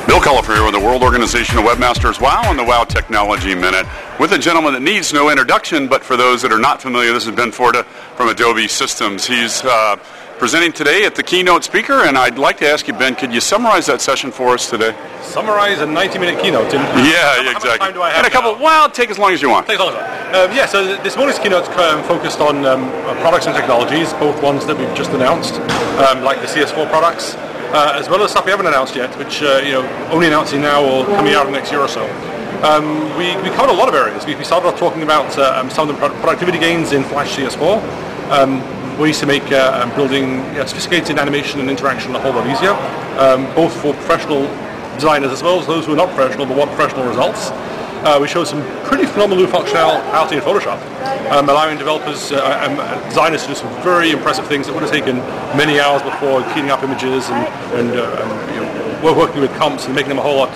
Bill Cullifer here with the World Organization of Webmasters WOW and the WOW Technology Minute with a gentleman that needs no introduction, but for those that are not familiar, this is Ben Forta from Adobe Systems. He's presenting today at the keynote speaker, and I'd like to ask you, Ben, could you summarize that session for us today? Summarize a 90-minute keynote? Yeah, exactly. How much time do I have? And a couple, well, take as long as you want. Take as long as yeah, so this morning's keynote focused on products and technologies, both ones that we've just announced, like the CS4 products, as well as stuff we haven't announced yet, which only announcing now or coming out in the next year or so. We covered a lot of areas. We started off talking about some of the productivity gains in Flash CS4, ways to make building sophisticated animation and interaction a whole lot easier, both for professional designers as well as those who are not professional but want professional results. We showed some pretty phenomenal new functionality in Photoshop, allowing developers and designers to do some very impressive things that would have taken many hours before, cleaning up images and working with comps and making them a whole lot,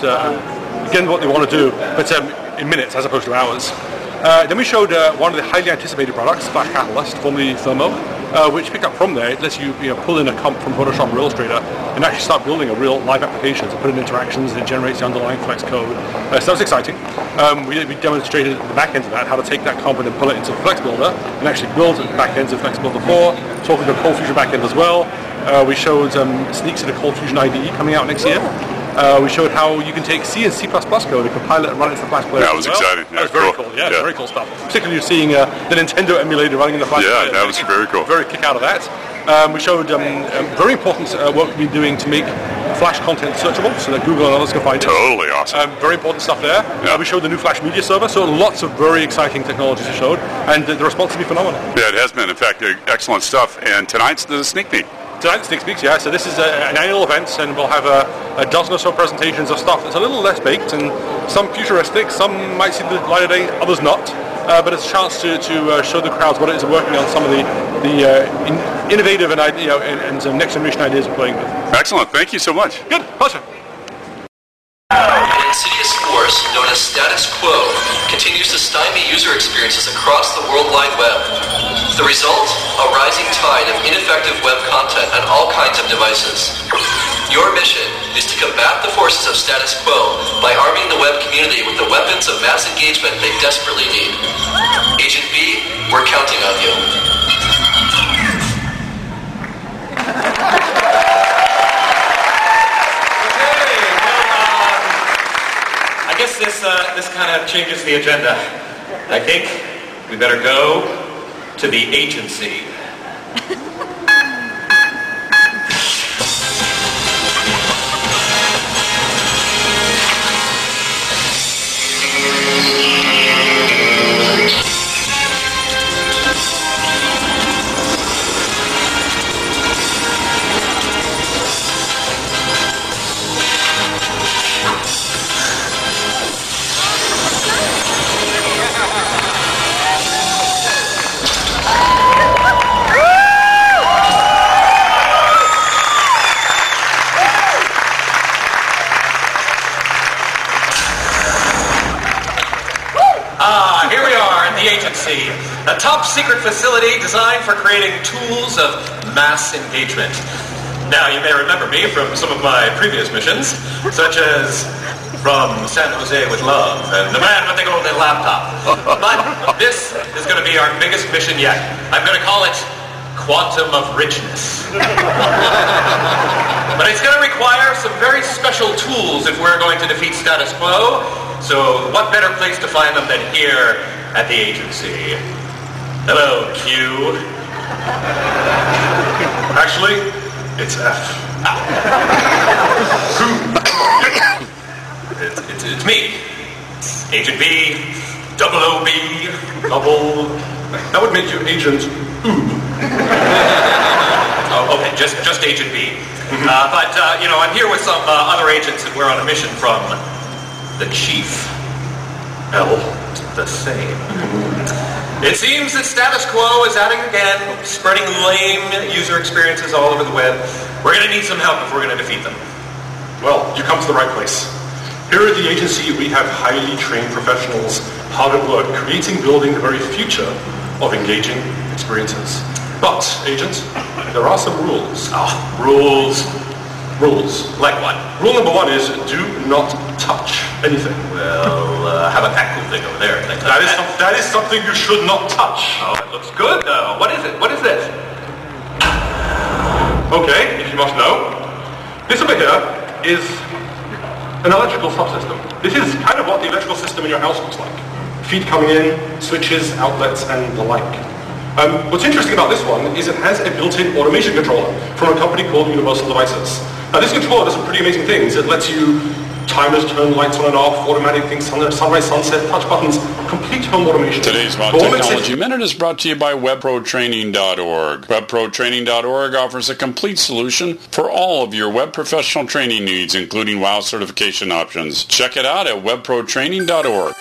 again, what they want to do, but in minutes as opposed to hours. Then we showed one of the highly anticipated products, Flash Catalyst, formerly Thermo, which picked up from there. It lets you, pull in a comp from Photoshop or Illustrator and actually start building a real live application. So put in interactions and it generates the underlying Flex code. So that was exciting. We demonstrated the back end of that, how to take that comp and pull it into Flex Builder and actually build the back ends of Flex Builder 4, talking about Cold Fusion back end as well. We showed sneaks of the Cold Fusion IDE coming out next year. We showed how you can take C and C++ code and compile it and run it into the Flash player. That was exciting. That was very cool. Yeah, very cool stuff. Particularly seeing the Nintendo emulator running in the Flash player. Yeah, that was very cool. Very kick out of that. We showed very important work we've been doing to make Flash content searchable so that Google and others can find it. Totally awesome. Very important stuff there. Yeah. We showed the new Flash media server, so lots of very exciting technologies we showed, and the response has been phenomenal. Yeah, it has been. In fact, excellent stuff. And tonight's the sneak peek. Tonight's Sneak Peeks, yeah. So this is an annual event, and we'll have a dozen or so presentations of stuff that's a little less baked, and some futuristic, some might see the light of day, others not. But it's a chance to show the crowds what it is we're working on, some of the innovative and some next generation ideas we're playing with. Excellent. Thank you so much. Good. Pleasure. An insidious force known as status quo continues to stymie user experiences across the World Wide Web. The result? A rising tide of ineffective web content on all kinds of devices. Your mission is to combat the forces of status quo by arming the web community with the weapons of mass engagement they desperately need. Agent B, we're counting on you. I guess this kind of changes the agenda. I think we better go to the agency. Here we are in the agency, a top secret facility designed for creating tools of mass engagement. Now, you may remember me from some of my previous missions, such as from San Jose with Love and The Man with the Golden Laptop. But this is going to be our biggest mission yet. I'm going to call it Quantum of Richness. But it's going to require some very special tools if we're going to defeat status quo. So what better place to find them than here at the agency? Hello, Q. Actually, it's F. It's me. Agent B, double OB, double... That would make you Agent Oh, okay, just Agent B. But I'm here with some other agents, and we're on a mission from the Chief. L, the same. It seems that status quo is at it again, spreading lame user experiences all over the web. We're going to need some help if we're going to defeat them. Well, you come to the right place. Here at the agency, we have highly trained professionals hard at work creating, building the very future of engaging experiences. But, Agent, there are some rules. Rules. rules. Like what? Rule number 1 is do not touch anything. Well, how about that cool thing over there? That is something you should not touch. Oh, it looks good though. What is it? What is this? Okay, if you must know, this over here is an electrical subsystem. This is kind of what the electrical system in your house looks like. Feed coming in, switches, outlets, and the like. What's interesting about this one is it has a built-in automation controller from a company called Universal Devices. Now this controller does some pretty amazing things. It lets you timers turn lights on and off, automatic things, sunrise, sunset, touch buttons, complete home automation. Today's WOW Technology Minute is brought to you by webprotraining.org. Webprotraining.org offers a complete solution for all of your web professional training needs, including WOW certification options. Check it out at webprotraining.org.